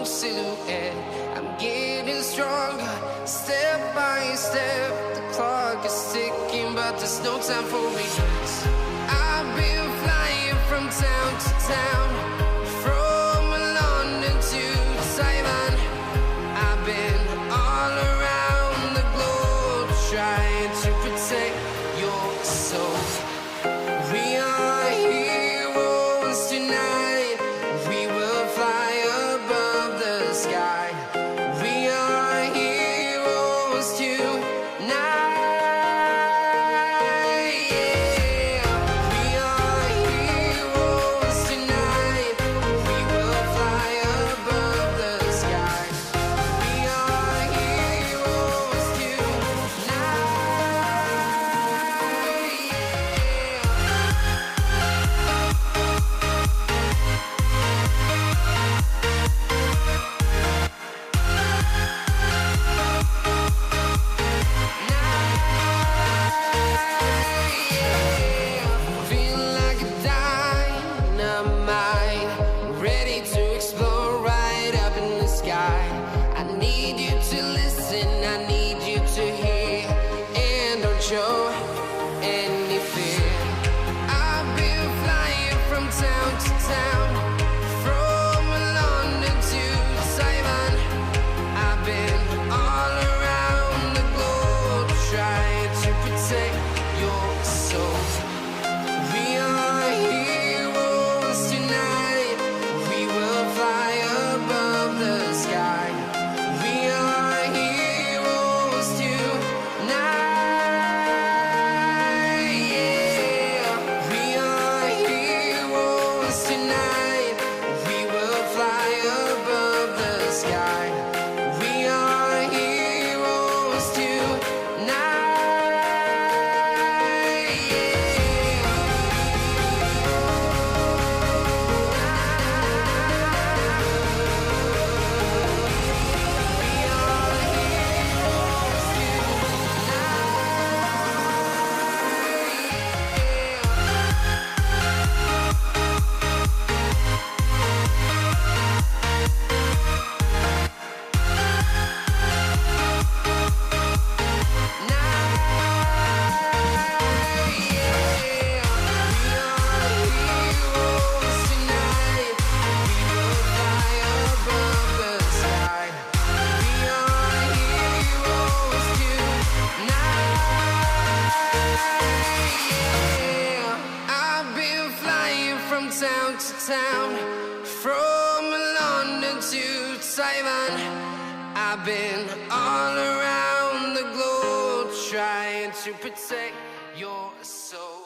silhouette. I'm getting stronger, step by step. The clock is ticking, but there's no time for regrets. I've been flying from town to town, from London to Taiwan. I've been all around the globe, trying to protect your soul. We are heroes tonight. We will fly above the sky. We are heroes tonight. Yeah. We are heroes tonight. We will fly above the sky. We are heroes tonight. Feel like a dynamite, ready to explode right up in the sky. I need you to listen, I need you to hear, and don't show any fear. I've been flying from town to town, from London to Taiwan. I've been all around the globe, trying to protect your soul. We are heroes tonight. We will fly above the sky. We are heroes tonight. Yeah. We are heroes tonight. We will fly above the sky. We are heroes tonight. Town to town, from London to Taiwan. I've been all around the globe, trying to protect your soul.